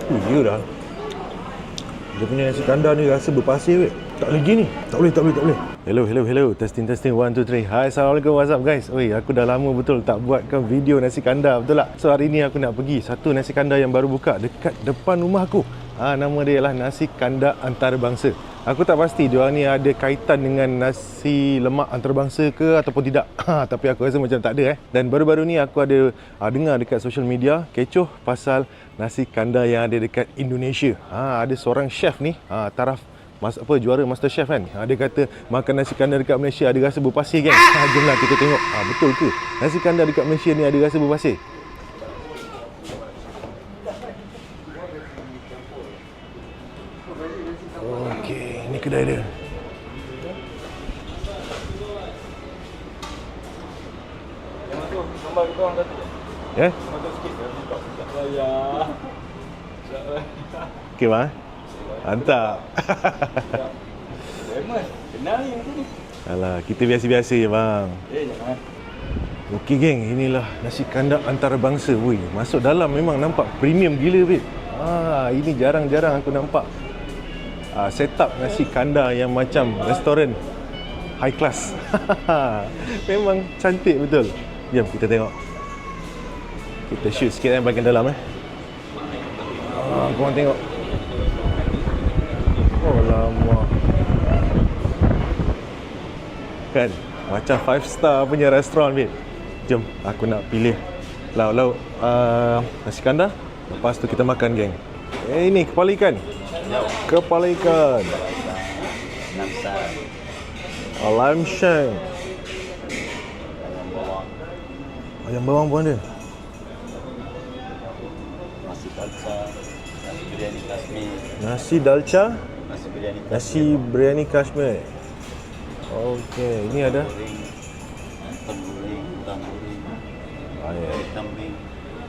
Iyalah. Dia punya nasi kandar ni rasa berpasir weh. Tak boleh gini. Tak boleh. Hello. Testing. 1, 2, 3. Hai, Assalamualaikum. What's up guys? Oi, aku dah lama betul tak buatkan video nasi kandar, betul tak? So hari ni aku nak pergi satu nasi kandar yang baru buka dekat depan rumah aku. Nama dia ialah Nasi Kandar Antarabangsa. Aku tak pasti diorang ni ada kaitan dengan nasi lemak antarabangsa ke ataupun tidak. Tapi aku rasa macam tak ada Dan baru-baru ni aku ada dengar dekat social media kecoh pasal nasi kandar yang ada dekat Indonesia. Ada seorang chef ni, taraf juara Master Chef kan. Dia kata makan nasi kandar dekat Malaysia ada rasa berpasir kan. Jomlah kita tengok. Betul ke nasi kandar dekat Malaysia ni ada rasa berpasir? Okey, ni kedai dia. Ya? Okey bang. Mantap. Kenal yang tu ni. Alah, kita biasa-biasa je bang. Jangan. Okey geng, inilah nasi kandar antarabangsa. Wui, masuk dalam memang nampak premium gila babe. Ini jarang-jarang aku nampak setup nasi kandar yang macam restoran high class. Memang cantik betul. Jom kita tengok. Kita shoot sikit bahagian dalam korang tengok. Oh lama. Kan macam 5 star punya restoran babe. Jom aku nak pilih lauk-lauk nasi kandar. Lepas tu kita makan geng. Ini kepala ikan. Kepala ikan. Lam shank. Ayam bawang pun ada. Nasi dalca, nasi biryani Kashmir. Nasi dalca, Nasi biryani nasi biryani Kashmir. Okey, ini ada Ikan goreng, udang goreng, kambing.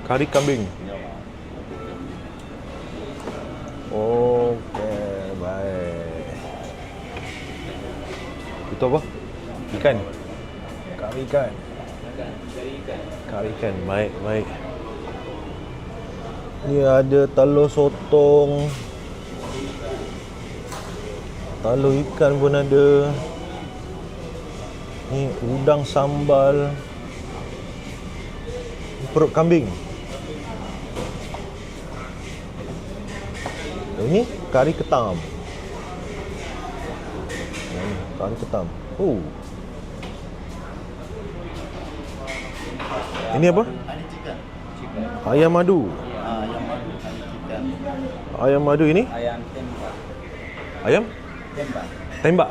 kari kambing. Okey, baik. Itu apa? Ikan. Kari ikan. Kari ikan, baik. Ni ada telur sotong. Telur ikan pun ada. Ni udang sambal. Perut kambing. Ini kari ketam. Kari ketam. Ini apa? Ayam madu. Ayam madu ini? Ayam tembak. Ayam? Tembak.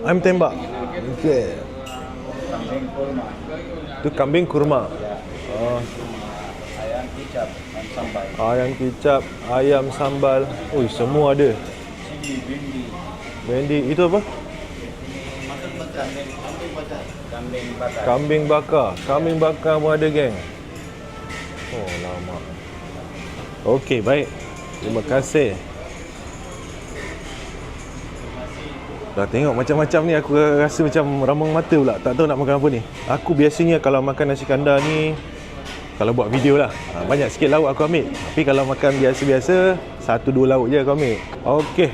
Ayam tembak. Okey. Kambing kurma. Itu kambing kurma. Ayam kicap dan sambal. Ayam kicap, ayam sambal. Semua ada. Cili, bindi. Bendi, itu apa? Kambing bakar. Kambing bakar pun ada geng. Oh lama. Okey, baik. Terima kasih. Dah tengok macam-macam ni aku rasa macam ramang mata pula. Tak tahu nak makan apa ni. Aku biasanya kalau makan nasi kandar ni, kalau buat video lah, banyak sikit lauk aku ambil. Tapi kalau makan biasa-biasa, 1-2 lauk je aku ambil. Okey,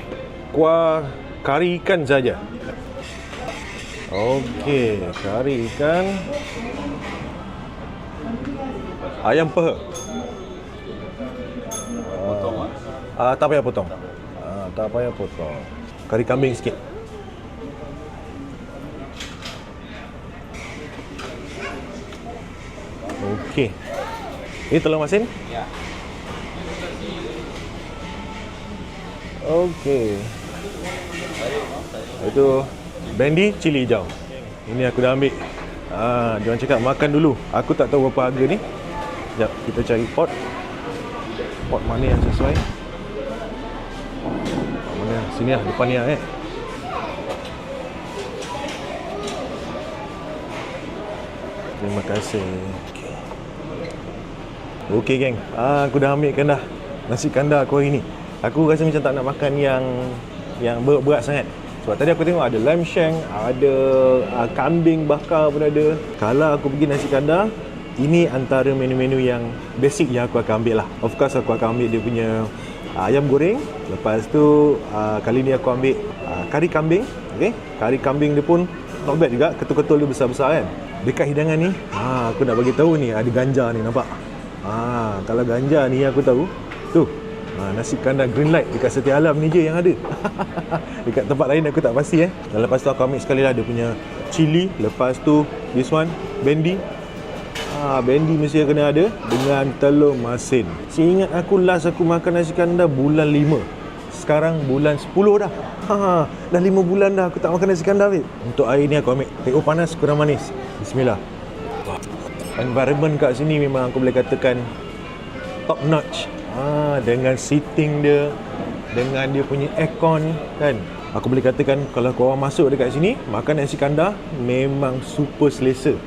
kuah kari ikan saja. Okey, kari ikan. Ayam peha. Tak payah potong. Tak payah potong. Kari kambing sikit. Okey. Ini telur masin? Ya. Okey. Itu bendi cili hijau. Ini aku dah ambil. Diorang cakap makan dulu. Aku tak tahu berapa harga ni. Sekejap, kita cari pot. Pot mana yang sesuai? Mana? Sini lah, depan ni lah Terima kasih. Okey geng. Aku dah ambilkan dah nasi kandar aku hari ni. Aku rasa macam tak nak makan yang berat sangat. Sebab tadi aku tengok ada lamb shank, ada kambing bakar pun ada. Kalau aku pergi nasi kandar, ini antara menu-menu yang basic yang aku akan ambil lah. Of course aku akan ambil dia punya ayam goreng. Lepas tu kali ni aku ambil kari kambing. Okay, kari kambing dia pun not bad juga, ketul-ketul dia besar-besar kan. Dekat hidangan ni, aku nak bagi tahu ni ada ganja ni, nampak? Kalau ganja ni aku tahu. Tu, nasi kandar green light dekat Setia Alam ni je yang ada. Dekat tempat lain aku tak pasti Dan lepas tu aku ambil sekali lah dia punya cili. Lepas tu this one, bendi. Bendi mesti kena ada dengan telur masin. Seingat aku last aku makan nasi kandar bulan 5. Sekarang bulan 10 dah. Dah 5 bulan dah aku tak makan nasi kandar, babe. Untuk air ni aku ambil teh panas kurang manis. Bismillah. Environment kat sini memang aku boleh katakan top notch. Dengan seating dia, dengan dia punya aircon kan. Aku boleh katakan kalau korang masuk dekat sini makan nasi kandar memang super selesa.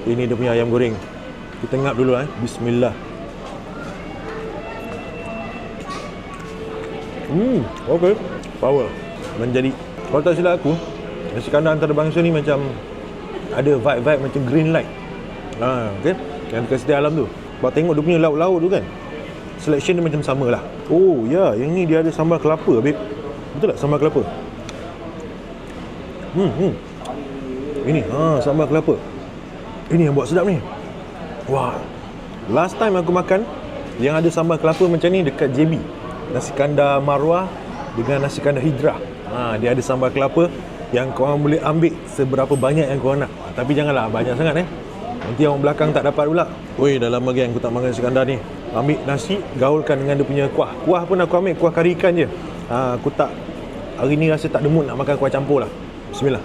Ini dia punya ayam goreng. Kita ngap dulu Bismillah. Okay. Power. Menjadi, kalau tak silap aku, nasi kandar antarabangsa ni macam ada vibe-vibe macam green light. Okay. Yang dekat Setia Alam tu. Kalau tengok dia punya lauk-lauk tu kan, selection dia macam sama lah. Oh ya, yang ni dia ada sambal kelapa, babe. Betul tak sambal kelapa? Ini, sambal kelapa. Ini yang buat sedap ni. Wah. Last time aku makan yang ada sambal kelapa macam ni dekat JB. Nasi kandar Marwah dengan nasi kandar Hijrah. Dia ada sambal kelapa yang korang boleh ambil seberapa banyak yang korang nak. Tapi janganlah banyak sangat nanti orang belakang tak dapat pula. Oi, dah lama geng aku tak makan nasi kandar ni. Ambil nasi, gaulkan dengan dia punya kuah. Kuah pun aku ambil kuah kari ikan je. Aku tak, hari ni rasa tak ada mood nak makan kuah campur lah. Bismillah.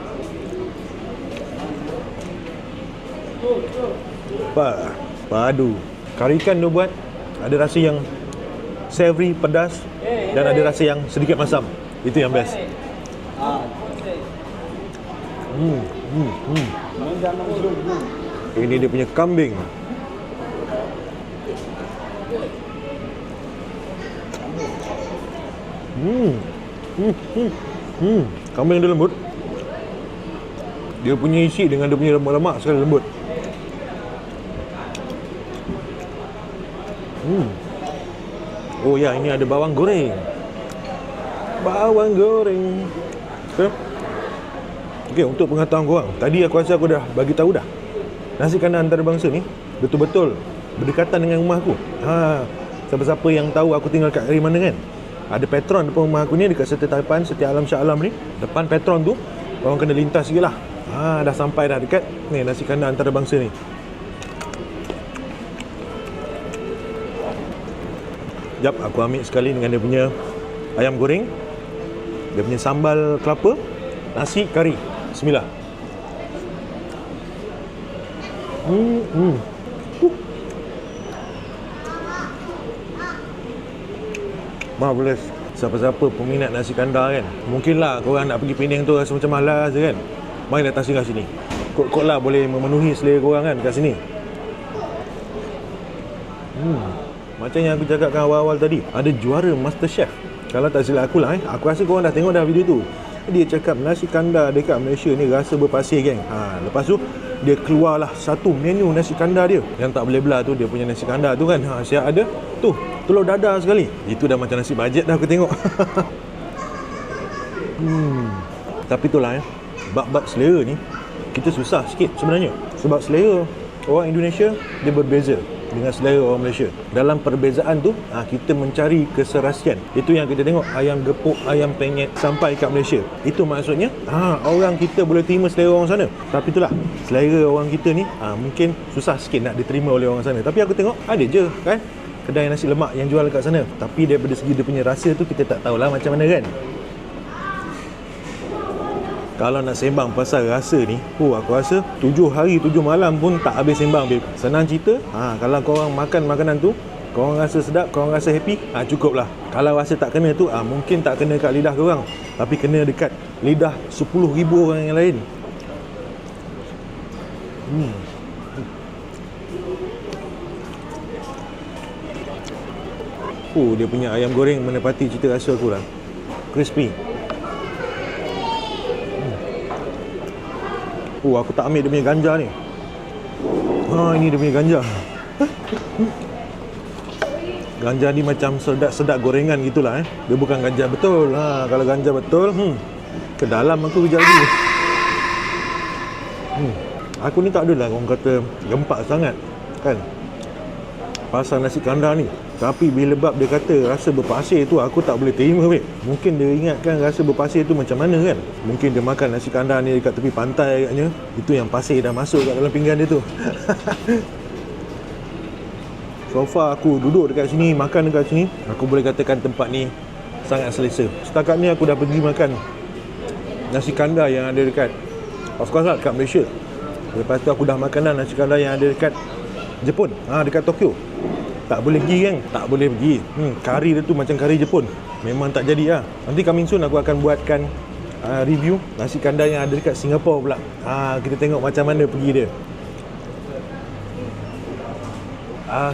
Padu. Kari ikan dia buat ada rasa yang savory, pedas dan ada rasa yang sedikit masam. Itu yang best. Ini dia punya kambing. Kambing dia lembut. Dia punya isi dengan dia punya lemak-lemak sekali lembut. Oh ya, ini ada bawang goreng. Bawang goreng. Okey, untuk pengetahuan korang, tadi aku rasa aku dah bagi tahu dah. Nasi kandar antarabangsa ni betul-betul berdekatan dengan rumah aku. Siapa-siapa yang tahu aku tinggal kat area mana kan? Ada Petron depan rumah aku ni dekat Setia Taipan, Setia Alam Shah Alam ni. Depan Petron tu, korang kena lintas sikit lah. Dah sampai dah dekat ni nasi kandar antarabangsa ni. Jap, aku ambil sekali dengan dia punya ayam goreng, dia punya sambal kelapa, nasi kari. Bismillah. Marvelous. Siapa-siapa peminat nasi kandar kan, mungkinlah korang nak pergi Penang tu rasa macam malas je kan, mari datang singgah sini. Kot-kot lah boleh memenuhi selera korang kan kat sini. Macam yang aku cakapkan awal-awal tadi, ada juara MasterChef. Kalau tak silap aku lah aku rasa korang dah tengok dah video tu. Dia cakap nasi kandar dekat Malaysia ni rasa berpasir geng. Lepas tu dia keluarlah satu menu nasi kandar dia. Yang tak boleh belah tu dia punya nasi kandar tu kan. Siap ada tu telur dadar sekali. Itu dah macam nasi bajet dah aku tengok. Tapi itulah bab-bab selera ni kita susah sikit sebenarnya. Sebab selera orang Indonesia dia berbeza dengan selera orang Malaysia. Dalam perbezaan tu kita mencari keserasian. Itu yang kita tengok ayam gepuk, ayam penyet sampai kat Malaysia. Itu maksudnya orang kita boleh terima selera orang sana. Tapi itulah selera orang kita ni mungkin susah sikit nak diterima oleh orang sana. Tapi aku tengok ada je kan kedai nasi lemak yang jual kat sana. Tapi daripada segi dia punya rasa tu kita tak tahulah macam mana kan. Kalau nak sembang pasal rasa ni, aku rasa 7 hari 7 malam pun tak habis sembang, babe. Senang cerita, kalau korang makan makanan tu, korang rasa sedap, korang rasa happy, cukup lah. Kalau rasa tak kena tu, mungkin tak kena kat lidah korang, tapi kena dekat lidah 10,000 orang yang lain. Dia punya ayam goreng menepati cita rasa aku lah. Crispy. Aku tak ambil dia punya ganja ni. Ini dia punya ganja. Ganja ni macam sedap-sedap gorengan gitulah Dia bukan ganja betul. Kalau ganja betul, ke dalam aku kejap lagi. Aku ni tak adalah orang kata gempak sangat kan pasal nasi kandar ni. Tapi bila bab dia kata rasa berpasir tu, aku tak boleh terima weh. Mungkin dia ingatkan rasa berpasir tu macam mana kan. Mungkin dia makan nasi kandar ni dekat tepi pantai agaknya. Itu yang pasir dah masuk kat dalam pinggan dia tu. So far aku duduk dekat sini, makan dekat sini, aku boleh katakan tempat ni sangat selesa. Setakat ni aku dah pergi makan nasi kandar yang ada dekat, of course lah, dekat Malaysia. Lepas tu aku dah makan dah nasi kandar yang ada dekat Jepun, dekat Tokyo. Tak boleh pergi kan? Tak boleh pergi. Kari dia tu macam kari Jepun. Memang tak jadi lah. Nanti coming soon aku akan buatkan review nasi kandar yang ada dekat Singapura pula. Kita tengok macam mana pergi dia.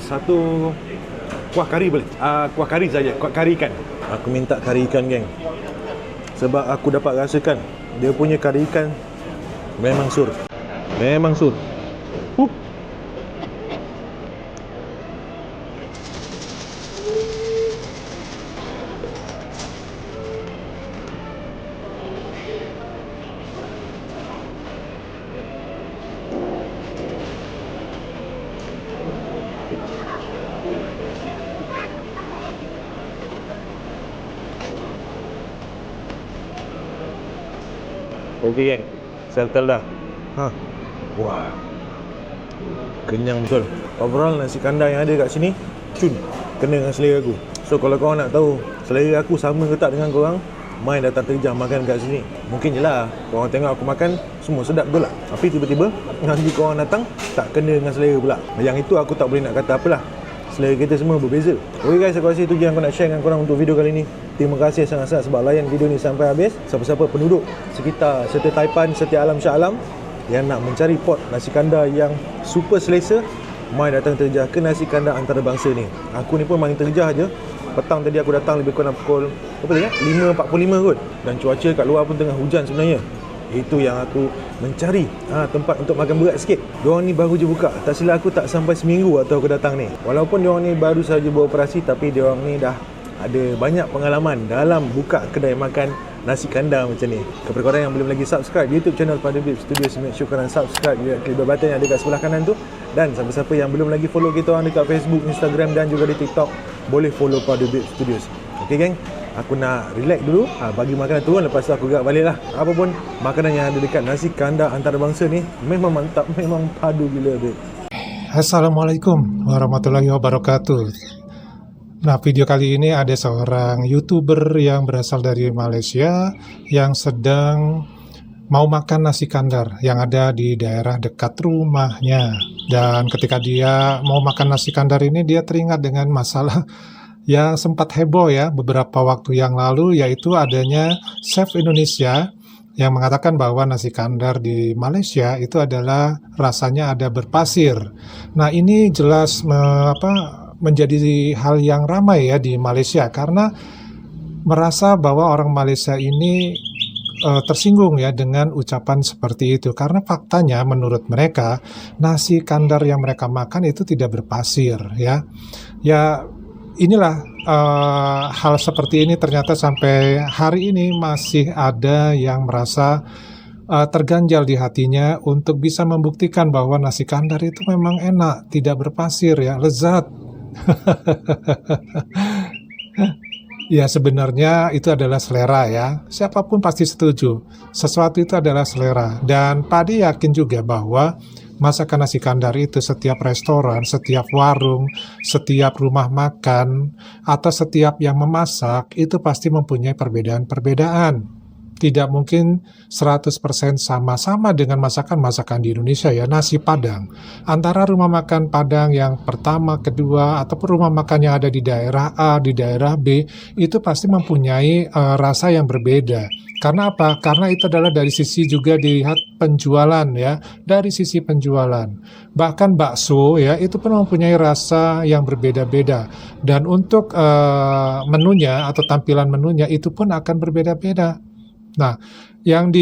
Satu kuah kari boleh? Kuah kari saja, kuah kari ikan. Aku minta kari ikan geng. Sebab aku dapat rasakan dia punya kari ikan memang sur. Memang sur. Okey geng, settle dah. Wah, kenyang betul. Overall nasi kandar yang ada kat sini cun, kena dengan selera aku. So kalau korang nak tahu selera aku sama ke tak dengan korang, main datang terjam makan kat sini. Mungkin je lah korang tengok aku makan semua sedap betul lah. Tapi tiba-tiba nanti korang datang tak kena dengan selera pula. Yang itu aku tak boleh nak kata apalah. Selera kita semua berbeza. Okay guys, aku rasa itu je yang aku nak share dengan korang untuk video kali ni. Terima kasih sangat-sangat sebab layan video ni sampai habis. Siapa-siapa penduduk sekitar Setia Taipan, Setia Alam, Shah Alam yang nak mencari pot nasi kandar yang super selesa, mai datang terjah ke nasi kandar antarabangsa ni. Aku ni pun main terjah je. Petang tadi aku datang lebih kurang pukul 5.45 kot. Dan cuaca kat luar pun tengah hujan sebenarnya. Itu yang aku mencari tempat untuk makan berat sikit. Diorang ni baru je buka. Tak silap aku tak sampai seminggu atau aku datang ni. Walaupun diorang ni baru saja beroperasi, tapi diorang ni dah ada banyak pengalaman dalam buka kedai makan nasi kandar macam ni. Kepada korang yang belum lagi subscribe YouTube channel Pada Bib Studios, make sure korang subscribe juga, klik bell button yang ada kat sebelah kanan tu. Dan siapa-siapa yang belum lagi follow kita orang dekat Facebook, Instagram dan juga di TikTok, boleh follow Pada Bib Studios. Okay geng, aku nak relax dulu, bagi makanan turun, lepas tu aku gerak balik lah. Apa pun makanan yang ada dekat nasi kandar antarabangsa ni memang mantap, memang padu gila babe. Assalamualaikum warahmatullahi wabarakatuh. Nah, video kali ini ada seorang YouTuber yang berasal dari Malaysia yang sedang mau makan nasi kandar yang ada di daerah dekat rumahnya. Dan ketika dia mau makan nasi kandar ini, dia teringat dengan masalah yang sempat heboh ya beberapa waktu yang lalu, yaitu adanya chef Indonesia yang mengatakan bahwa nasi kandar di Malaysia itu adalah rasanya ada berpasir. Nah, ini jelas menjadi hal yang ramai ya di Malaysia karena merasa bahwa orang Malaysia ini tersinggung ya dengan ucapan seperti itu, karena faktanya menurut mereka nasi kandar yang mereka makan itu tidak berpasir ya. Inilah hal seperti ini ternyata sampai hari ini masih ada yang merasa terganjal di hatinya untuk bisa membuktikan bahwa nasi kandar itu memang enak, tidak berpasir ya, lezat. Ya sebenarnya itu adalah selera ya. Siapapun pasti setuju. Sesuatu itu adalah selera. Dan Padi yakin juga bahwa masakan nasi kandar itu setiap restoran, setiap warung, setiap rumah makan, atau setiap yang memasak itu pasti mempunyai perbedaan-perbedaan. Tidak mungkin 100% sama-sama dengan masakan-masakan di Indonesia ya. Nasi Padang antara rumah makan Padang yang pertama, kedua, ataupun rumah makan yang ada di daerah A, di daerah B, itu pasti mempunyai rasa yang berbeda. Karena apa? Karena itu adalah dari sisi juga dilihat penjualan ya, dari sisi penjualan. Bahkan bakso ya, itu pun mempunyai rasa yang berbeda-beda. Dan untuk menunya atau tampilan menunya itu pun akan berbeda-beda. Nah, yang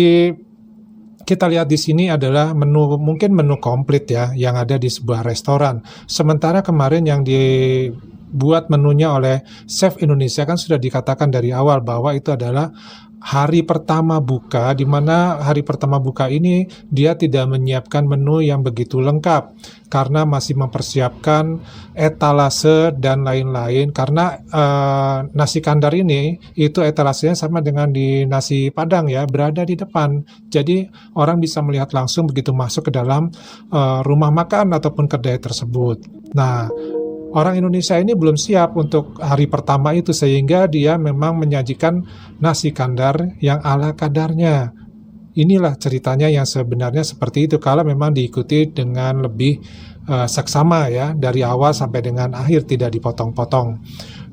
kita lihat di sini adalah mungkin menu komplit ya, yang ada di sebuah restoran. Sementara kemarin yang dibuat menunya oleh Chef Indonesia kan sudah dikatakan dari awal bahwa itu adalah hari pertama buka, di mana hari pertama buka ini dia tidak menyiapkan menu yang begitu lengkap karena masih mempersiapkan etalase dan lain-lain. Karena nasi kandar ini itu etalasenya sama dengan di nasi Padang ya, berada di depan. Jadi orang bisa melihat langsung begitu masuk ke dalam rumah makan ataupun kedai tersebut. Nah, orang Indonesia ini belum siap untuk hari pertama itu, sehingga dia memang menyajikan nasi kandar yang ala kadarnya. Inilah ceritanya yang sebenarnya seperti itu, kalau memang diikuti dengan lebih seksama ya, dari awal sampai dengan akhir, tidak dipotong-potong.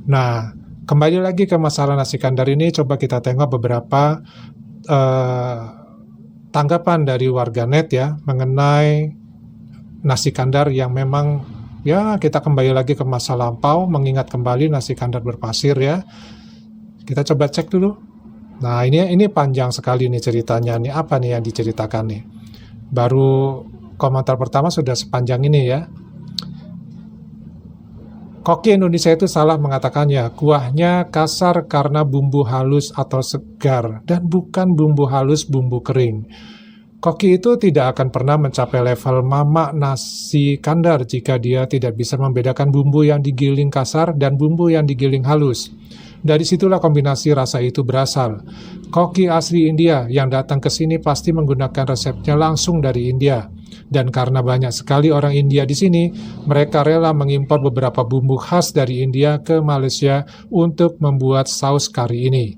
Nah, kembali lagi ke masalah nasi kandar ini, coba kita tengok beberapa tanggapan dari warganet ya, mengenai nasi kandar yang memang ya, kita kembali lagi ke masa lampau, mengingat kembali nasi kandar berpasir ya. Kita coba cek dulu. Nah, ini panjang sekali nih ceritanya nih. Apa nih yang diceritakan nih? Baru komentar pertama sudah sepanjang ini ya. Koki Indonesia itu salah mengatakannya. Kuahnya kasar karena bumbu halus atau segar dan bukan bumbu halus bumbu kering. Koki itu tidak akan pernah mencapai level mama nasi kandar jika dia tidak bisa membedakan bumbu yang digiling kasar dan bumbu yang digiling halus. Dari situlah kombinasi rasa itu berasal. Koki asli India yang datang ke sini pasti menggunakan resepnya langsung dari India. Dan karena banyak sekali orang India di sini, mereka rela mengimpor beberapa bumbu khas dari India ke Malaysia untuk membuat saus kari ini.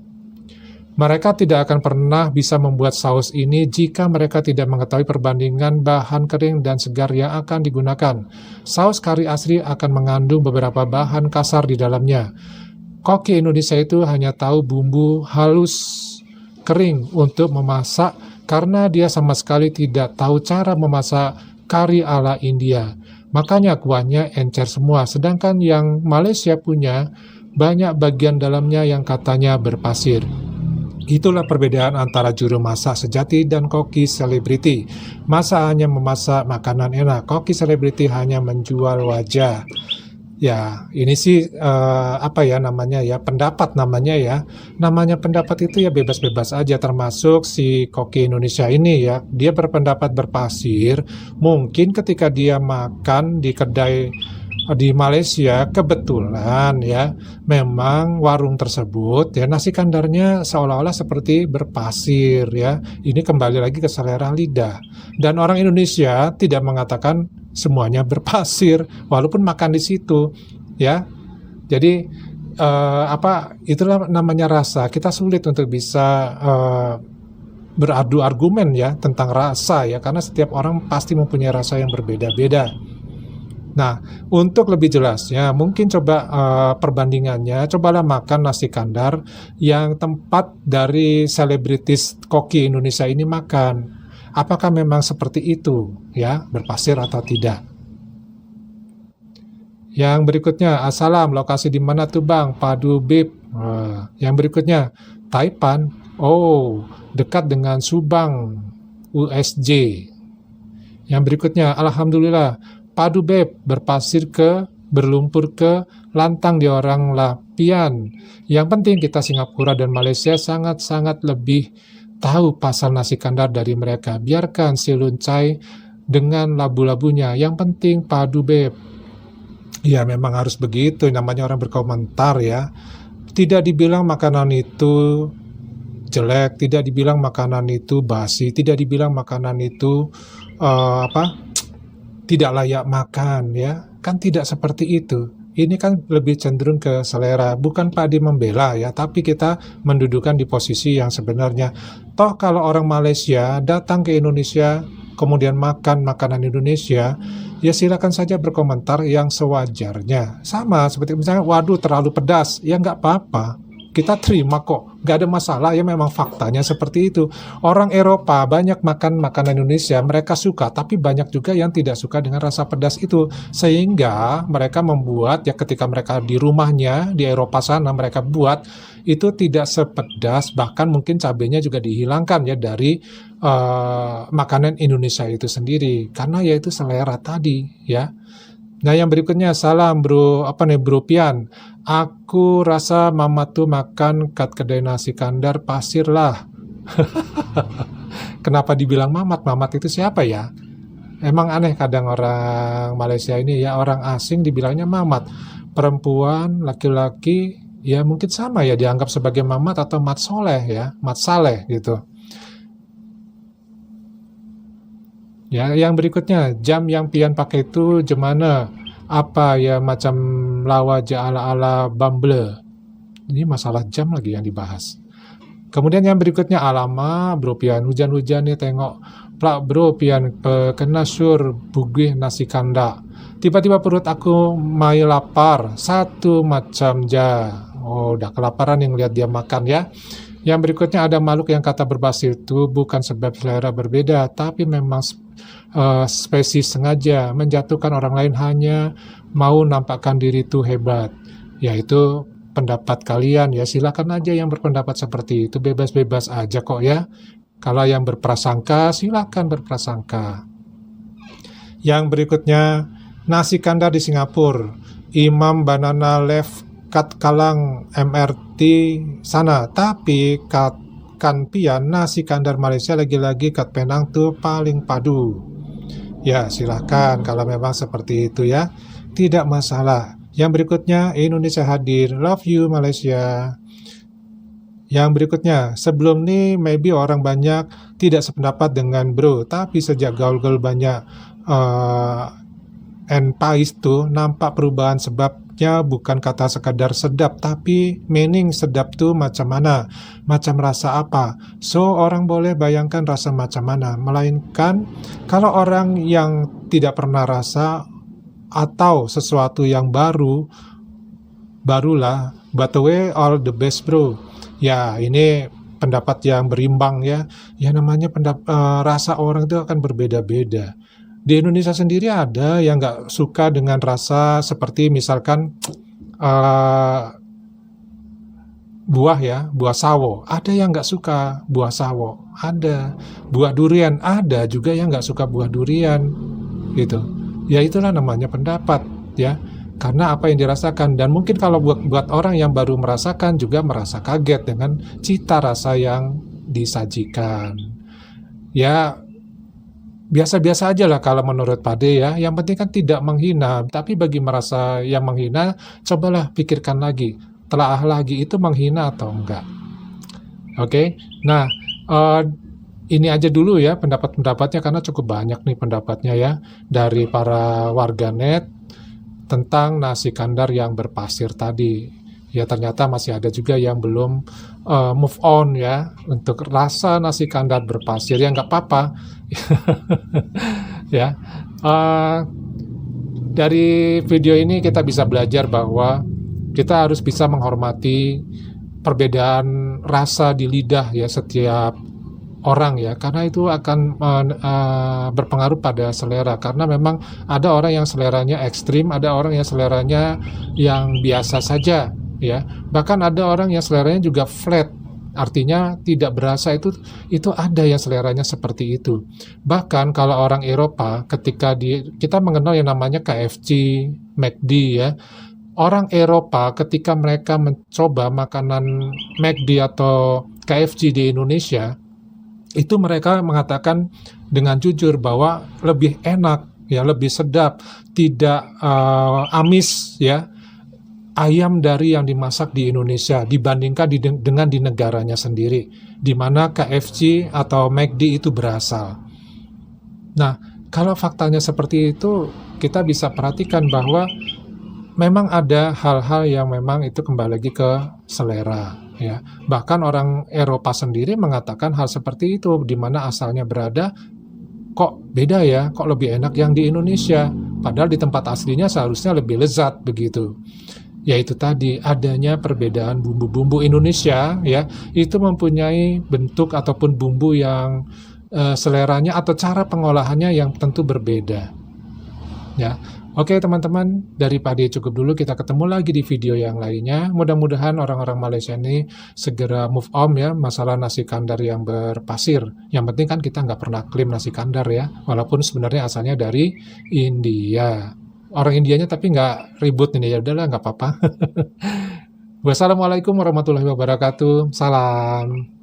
Mereka tidak akan pernah bisa membuat saus ini jika mereka tidak mengetahui perbandingan bahan kering dan segar yang akan digunakan. Saus kari asli akan mengandung beberapa bahan kasar di dalamnya. Koki Indonesia itu hanya tahu bumbu halus kering untuk memasak karena dia sama sekali tidak tahu cara memasak kari ala India. Makanya kuahnya encer semua, sedangkan yang Malaysia punya banyak bagian dalamnya yang katanya berpasir. Itulah perbedaan antara juru masak sejati dan koki selebriti. Masak hanya memasak makanan enak, koki selebriti hanya menjual wajah. Ya, ini sih apa ya namanya ya, pendapat namanya ya. Namanya pendapat itu ya bebas-bebas aja, termasuk si koki Indonesia ini ya. Dia berpendapat berpasir, mungkin ketika dia makan di kedai di Malaysia kebetulan ya memang warung tersebut ya nasi kandarnya seolah-olah seperti berpasir ya. Ini kembali lagi ke selera lidah, dan orang Indonesia tidak mengatakan semuanya berpasir walaupun makan di situ ya. Jadi itulah namanya rasa. Kita sulit untuk bisa beradu argumen ya tentang rasa ya, karena setiap orang pasti mempunyai rasa yang berbeda-beda. Nah, untuk lebih jelasnya, mungkin coba perbandingannya, cobalah makan nasi kandar yang tempat dari selebritis koki Indonesia ini makan. Apakah memang seperti itu, ya, berpasir atau tidak? Yang berikutnya, assalam, lokasi di mana tuh bang? Padu Bib. Yang berikutnya, Taipan. Oh, dekat dengan Subang, USJ. Yang berikutnya, alhamdulillah. Padu Beb, berpasir ke, berlumpur ke, lantang di orang Lapian. Yang penting kita Singapura dan Malaysia sangat-sangat lebih tahu pasal nasi kandar dari mereka. Biarkan si Luncai dengan labu-labunya. Yang penting Padu Beb. Ya memang harus begitu, namanya orang berkomentar ya. Tidak dibilang makanan itu jelek, tidak dibilang makanan itu basi, tidak dibilang makanan itu tidak layak makan ya, kan tidak seperti itu. Ini kan lebih cenderung ke selera, bukan Pak Adi membela ya, tapi kita mendudukan di posisi yang sebenarnya. Toh kalau orang Malaysia datang ke Indonesia kemudian makan makanan Indonesia, ya silakan saja berkomentar yang sewajarnya. Sama seperti misalnya, waduh terlalu pedas, ya nggak apa-apa. Kita terima kok, nggak ada masalah ya, memang faktanya seperti itu. Orang Eropa banyak makan makanan Indonesia, mereka suka, tapi banyak juga yang tidak suka dengan rasa pedas itu. Sehingga mereka membuat, ya ketika mereka di rumahnya, di Eropa sana, mereka buat, itu tidak sepedas, bahkan mungkin cabenya juga dihilangkan ya dari makanan Indonesia itu sendiri. Karena ya itu selera tadi ya. Nah, yang berikutnya, salam bro, apa nih bro Pian. Aku rasa mama tuh makan kat kedai nasi kandar pasir lah. Kenapa dibilang mamat? Mamat itu siapa ya? Emang aneh kadang orang Malaysia ini ya, orang asing dibilangnya mamat. Perempuan, laki-laki, ya mungkin sama ya dianggap sebagai mamat atau mat soleh ya, mat saleh gitu. Ya, yang berikutnya, jam yang Pian pakai itu gimana? Apa ya macam lawa aja ala-ala Bumble. Ini masalah jam lagi yang dibahas. Kemudian yang berikutnya, alama bro Pian, hujan-hujan nih tengok. Plak bro Pian, kena sur bugih nasi kanda. Tiba-tiba perut aku mai lapar, satu macam ja. Oh, udah kelaparan yang lihat dia makan ya. Yang berikutnya, ada makhluk yang kata berbahasa itu bukan sebab selera berbeda, tapi memang spesies sengaja menjatuhkan orang lain hanya mau nampakkan diri itu hebat. Yaitu pendapat kalian ya, silakan aja yang berpendapat seperti itu, bebas-bebas aja kok ya. Kalau yang berprasangka, silakan berprasangka. Yang berikutnya, nasi kandar di Singapura, Imam Banana Left kat Kalang MRT sana, tapi kat kan Pian nasi kandar Malaysia lagi-lagi kat Penang tuh paling padu. Ya silakan kalau memang seperti itu ya, tidak masalah. Yang berikutnya, Indonesia hadir, love you Malaysia. Yang berikutnya, sebelum ini maybe orang banyak tidak sependapat dengan bro, tapi sejak gaul-gaul banyak Pais tuh nampak perubahan, sebabnya bukan kata sekadar sedap, tapi meaning sedap tuh macam mana, macam rasa apa. So orang boleh bayangkan rasa macam mana, melainkan kalau orang yang tidak pernah rasa atau sesuatu yang barulah. But the way, all the best bro. Ya ini pendapat yang berimbang ya. Ya namanya rasa orang itu akan berbeda-beda. Di Indonesia sendiri ada yang nggak suka dengan rasa seperti misalkan buah ya, buah sawo. Ada yang nggak suka buah sawo, ada. Buah durian, ada juga yang nggak suka buah durian, gitu. Ya itulah namanya pendapat ya. Karena apa yang dirasakan, dan mungkin kalau buat orang yang baru merasakan juga merasa kaget dengan cita rasa yang disajikan. Ya biasa-biasa aja lah kalau menurut Pade ya. Yang penting kan tidak menghina. Tapi bagi merasa yang menghina, cobalah pikirkan lagi, telaah lagi, itu menghina atau enggak. Oke. Nah, ini aja dulu ya pendapat-pendapatnya, karena cukup banyak nih pendapatnya ya dari para warganet tentang nasi kandar yang berpasir tadi. Ya ternyata masih ada juga yang belum move on ya untuk rasa nasi kandar berpasir. Ya nggak apa-apa. Ya, dari video ini kita bisa belajar bahwa kita harus bisa menghormati perbedaan rasa di lidah ya setiap orang ya, karena itu akan berpengaruh pada selera. Karena memang ada orang yang seleranya ekstrim, ada orang yang seleranya yang biasa saja ya, bahkan ada orang yang seleranya juga flat, artinya tidak berasa. Itu ada yang seleranya seperti itu. Bahkan kalau orang Eropa, ketika kita mengenal yang namanya KFC, McD ya, orang Eropa ketika mereka mencoba makanan McD atau KFC di Indonesia, itu mereka mengatakan dengan jujur bahwa lebih enak ya, lebih sedap, tidak amis ya, ayam dari yang dimasak di Indonesia dibandingkan dengan di negaranya sendiri, di mana KFC atau McD itu berasal. Nah, kalau faktanya seperti itu, kita bisa perhatikan bahwa memang ada hal-hal yang memang itu kembali lagi ke selera ya. Bahkan orang Eropa sendiri mengatakan hal seperti itu, di mana asalnya berada, kok beda ya, kok lebih enak yang di Indonesia, padahal di tempat aslinya seharusnya lebih lezat begitu. Yaitu tadi adanya perbedaan bumbu-bumbu Indonesia ya, itu mempunyai bentuk ataupun bumbu yang seleranya atau cara pengolahannya yang tentu berbeda ya. Oke teman-teman, dari Pade cukup dulu, kita ketemu lagi di video yang lainnya. Mudah-mudahan orang-orang Malaysia ini segera move on ya masalah nasi kandar yang berpasir. Yang penting kan kita nggak pernah klaim nasi kandar ya, walaupun sebenarnya asalnya dari India. orang Indianya tapi nggak ribut ini, ya udahlah nggak apa-apa. Wassalamualaikum warahmatullahi wabarakatuh. Salam.